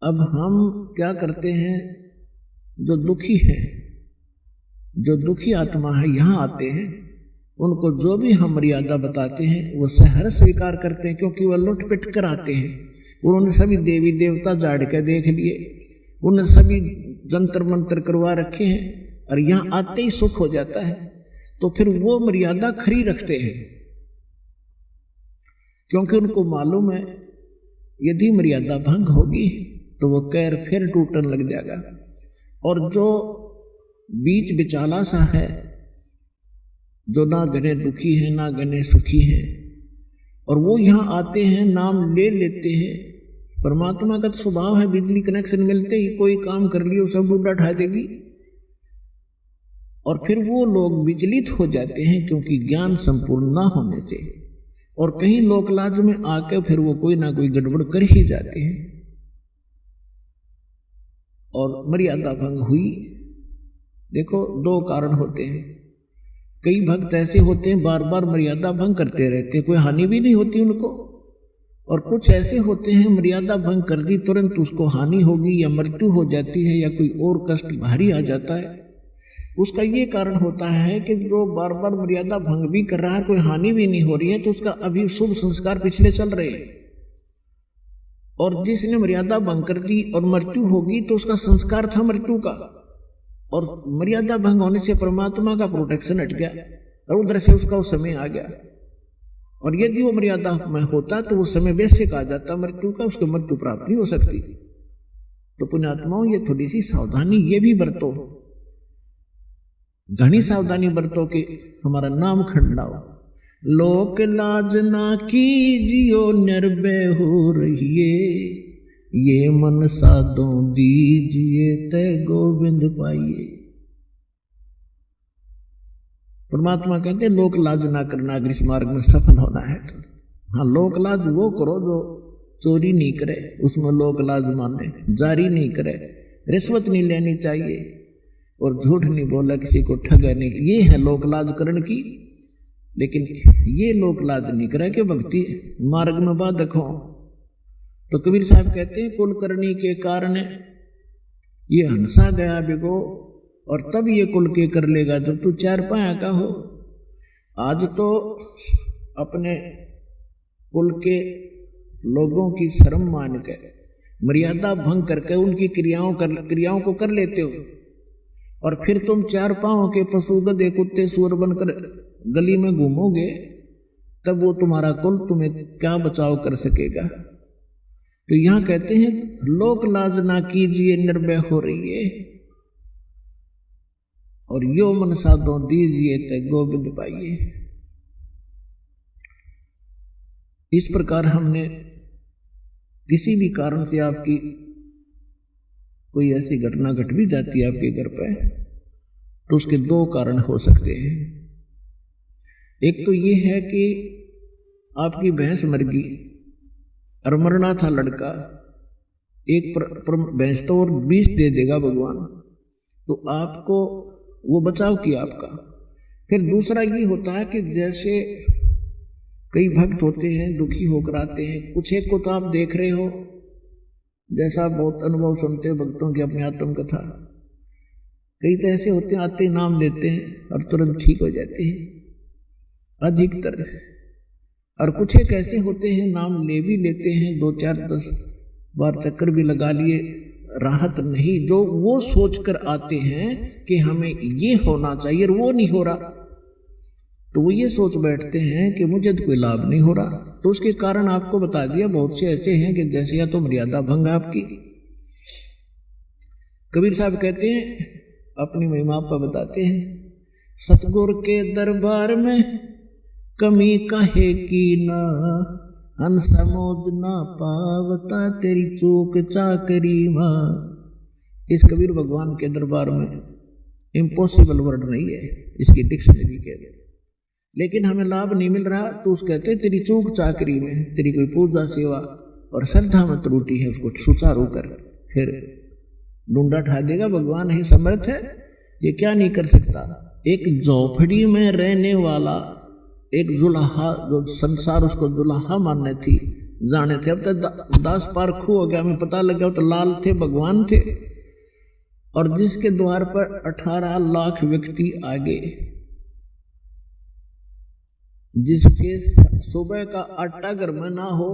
अब हम क्या करते हैं, जो दुखी है, जो दुखी आत्मा है यहाँ आते हैं, उनको जो भी हम मर्यादा बताते हैं वो सहर्ष स्वीकार करते हैं, क्योंकि वह लुट पिट कर आते हैं। उन्होंने सभी देवी देवता झाड़ के देख लिए, उन्होंने सभी जंतर मंत्र करवा रखे हैं, और यहाँ आते ही सुख हो जाता है। तो फिर वो मर्यादा खरी रखते हैं, क्योंकि उनको मालूम है यदि मर्यादा भंग होगी तो वो कैर फिर टूटने लग जाएगा। और जो बीच बिचाला सा है, जो ना घने दुखी है ना घने सुखी है, और वो यहाँ आते हैं, नाम ले लेते हैं। परमात्मा का तो स्वभाव है, बिजली कनेक्शन मिलते ही कोई काम कर लियो सब डूडा उठा देगी। और फिर वो लोग विचलित हो जाते हैं, क्योंकि ज्ञान संपूर्ण ना होने से, और कहीं लोकलाज में आकर फिर वो कोई ना कोई गड़बड़ कर ही जाते हैं और मर्यादा भंग हुई। देखो, दो कारण होते हैं। कई भक्त ऐसे होते हैं बार बार मर्यादा भंग करते रहते हैं, कोई हानि भी नहीं होती उनको, और कुछ ऐसे होते हैं मर्यादा भंग कर दी तुरंत उसको हानि होगी या मृत्यु हो जाती है या कोई और कष्ट भारी आ जाता है। उसका ये कारण होता है कि जो बार बार मर्यादा भंग भी कर रहा है, कोई हानि भी नहीं हो रही है, तो उसका अभी शुभ संस्कार पिछले चल रहे हैं। और जिसने मर्यादा भंग कर दी और मृत्यु होगी तो उसका संस्कार था मृत्यु का, और मर्यादा भंग होने से परमात्मा का प्रोटेक्शन हट गया और उधर से उसका उस समय आ गया। और यदि वो मर्यादा में होता तो वो समय वैसे कहा जाता मृत्यु का, उसको मृत्यु प्राप्त नहीं हो सकती। तो पुण्यात्माओं, ये थोड़ी सी सावधानी ये भी बरतो, घनी सावधानी बरतो कि हमारा नाम खंडाओ। लोक लाज ना कीजियो निर्भय हो रहिए, ये मन साधो दीजिए ते गोविंद पाइए। परमात्मा कहते हैं लोक लाज ना करना अगर इस मार्ग में सफल होना है तो। हाँ, लोक लाज वो करो जो चोरी नहीं करे, उसमें लोक लाज माने, जारी नहीं करे, रिश्वत नहीं लेनी चाहिए, और झूठ नहीं बोला, किसी को ठगा नहीं, ये है लोक लाज करण की। लेकिन ये लोक लाज नहीं करे कि भक्ति मार्ग में बाधक हो। तो कबीर साहब कहते हैं कुल करनी के कारण ये हंसा गया बिगो, और तब ये कुल के कर लेगा जब तू चार पाया का हो। आज तो अपने कुल के लोगों की शर्म मान के मर्यादा भंग करके उनकी क्रियाओं को कर लेते हो, और फिर तुम चार पांव के पशु गधे कुत्ते सूअर बनकर गली में घूमोगे, तब वो तुम्हारा कुल तुम्हें क्या बचाव कर सकेगा। तो यहां कहते हैं लोक लाज ना कीजिए निर्भय हो रही है, और यो मन साधो दीजिए ते गोविंद पाइए। इस प्रकार हमने किसी भी कारण से आपकी कोई ऐसी घटना घट भी जाती है आपके घर पे, तो उसके दो कारण हो सकते हैं। एक तो ये है कि आपकी भैंस मर गई और मरना था लड़का, एक भैंस तो और 20 दे देगा भगवान, तो आपको वो बचाव किया आपका। फिर दूसरा ये होता है कि जैसे कई भक्त होते हैं दुखी होकर आते हैं, कुछ एक को तो आप देख रहे हो, जैसा बहुत अनुभव सुनते हैं भक्तों की अपनी आत्म कथा, कई तो ऐसे होते हैं आते ही नाम लेते हैं और तुरंत ठीक हो जाते हैं अधिकतर, और कुछ एक ऐसे होते हैं नाम ले भी लेते हैं, 2 4 10 बार चक्कर भी लगा लिए, राहत नहीं, जो वो सोचकर आते हैं कि हमें ये होना चाहिए और वो नहीं हो रहा, तो वो ये सोच बैठते हैं कि मुझे तो कोई लाभ नहीं हो रहा। तो उसके कारण आपको बता दिया, बहुत से ऐसे हैं कि जैसे या तो मर्यादा भंग आपकी। कबीर साहब कहते हैं अपनी महिमा पर बताते हैं, सतगुर के दरबार में कमी काहे की ना, अन समोज ना पावता तेरी चूक चाकरी मां। इस कबीर भगवान के दरबार में इम्पॉसिबल वर्ड नहीं है इसकी डिक्शनरी के लिए, लेकिन हमें लाभ नहीं मिल रहा, तो उस कहते हैं तेरी चूक चाकरी में, तेरी कोई पूजा सेवा और श्रद्धा में त्रुटि है, उसको सुचारू कर, फिर डूंडा ठा देगा। भगवान ही समर्थ है, ये क्या नहीं कर सकता। एक झोपड़ी में रहने वाला एक दुल्हा, जो संसार उसको दुल्हा मानने थी, जाने थे। अब तो दास पारखू हो गया, हमें पता लगा तो लाल थे, भगवान थे। और जिसके द्वार पर 18 लाख व्यक्ति आ गए, जिसके सुबह का आटा घर में ना हो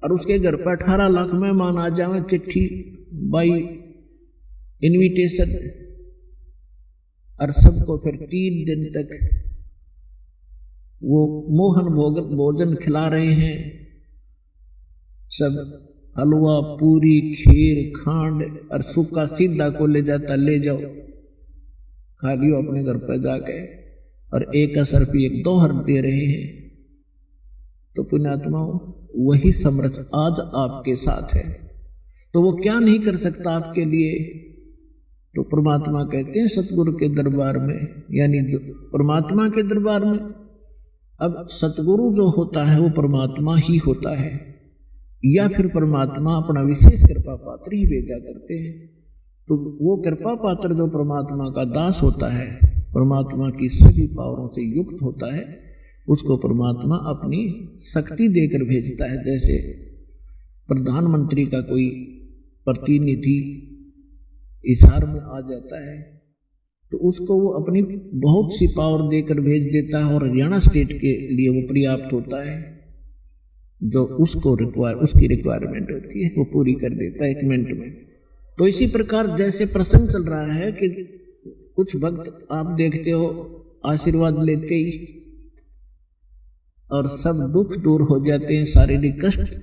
और उसके घर पर 18 लाख मेहमान आ जाए, चिट्ठी बाई इनविटेशन, और सबको फिर 3 दिन तक वो मोहन भोजन खिला रहे हैं। सब हलवा, पूरी, खीर, खांड और सूखा सीधा को ले जाता, ले जाओ खा लियो अपने घर पर जाके, और 1 रुपये 1 दोहर दे रहे हैं। तो पुण्यात्माओं, वही समर्थ आज आपके साथ है, तो वो क्या नहीं कर सकता आपके लिए। तो परमात्मा कहते हैं सतगुरु के दरबार में, यानी परमात्मा के दरबार में। अब सतगुरु जो होता है वो परमात्मा ही होता है, या फिर परमात्मा अपना विशेष कृपा पात्र ही भेजा करते हैं। तो वो कृपा पात्र जो परमात्मा का दास होता है, परमात्मा की सभी पावरों से युक्त होता है, उसको परमात्मा अपनी शक्ति देकर भेजता है। जैसे प्रधानमंत्री का कोई प्रतिनिधि हिसार में आ जाता है तो उसको वो अपनी बहुत सी पावर देकर भेज देता है, और हरियाणा स्टेट के लिए वो पर्याप्त होता है। जो उसको उसकी रिक्वायरमेंट होती है वो पूरी कर देता है 1 मिनट में। तो इसी प्रकार जैसे प्रसंग चल रहा है कि कुछ भक्त आप देखते हो आशीर्वाद लेते ही और सब दुख दूर हो जाते हैं, शारीरिक कष्ट।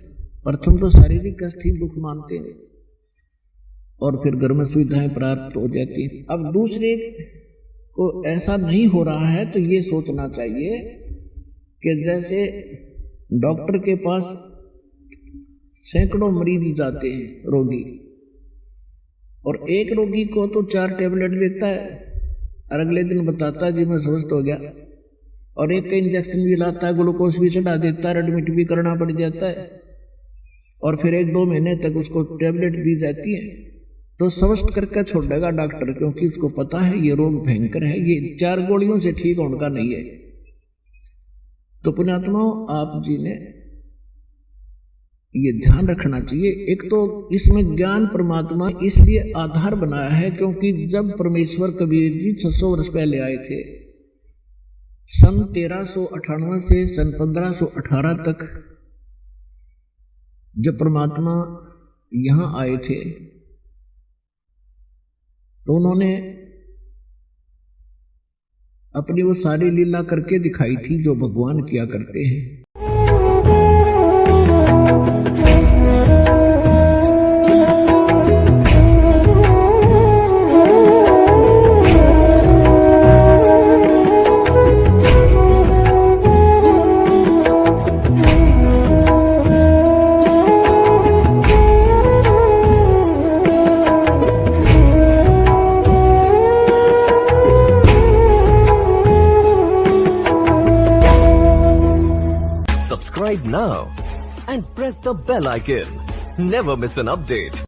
प्रथम तो शारीरिक कष्ट ही दुख मानते हैं, और फिर घर में सुविधाएं प्राप्त हो जाती हैं। अब दूसरे को ऐसा नहीं हो रहा है तो ये सोचना चाहिए कि जैसे डॉक्टर के पास सैकड़ों मरीज जाते हैं रोगी, और एक रोगी को तो 4 टैबलेट देता है और अगले दिन बताता है जी मैं स्वस्थ हो गया, और एक का इंजेक्शन भी लाता है, ग्लूकोज भी चढ़ा देता है, एडमिट भी करना पड़ जाता है, और फिर 1-2 महीने तक उसको टैबलेट दी जाती है। तो स्वस्थ करके छोड़ेगा डॉक्टर, क्योंकि उसको पता है ये रोग भयंकर है, ये 4 गोलियों से ठीक होने का नहीं है। तो पुण्यात्माओं, आप जी ने ये ध्यान रखना चाहिए। एक तो इसमें ज्ञान परमात्मा इसलिए आधार बनाया है क्योंकि जब परमेश्वर कबीर जी 600 वर्ष पहले आए थे, सन 1398 से सन 1518 तक जब परमात्मा यहाँ आए थे, तो उन्होंने अपनी वो सारी लीला करके दिखाई थी जो भगवान किया करते हैं। Subscribe now and press the bell icon. Never miss an update.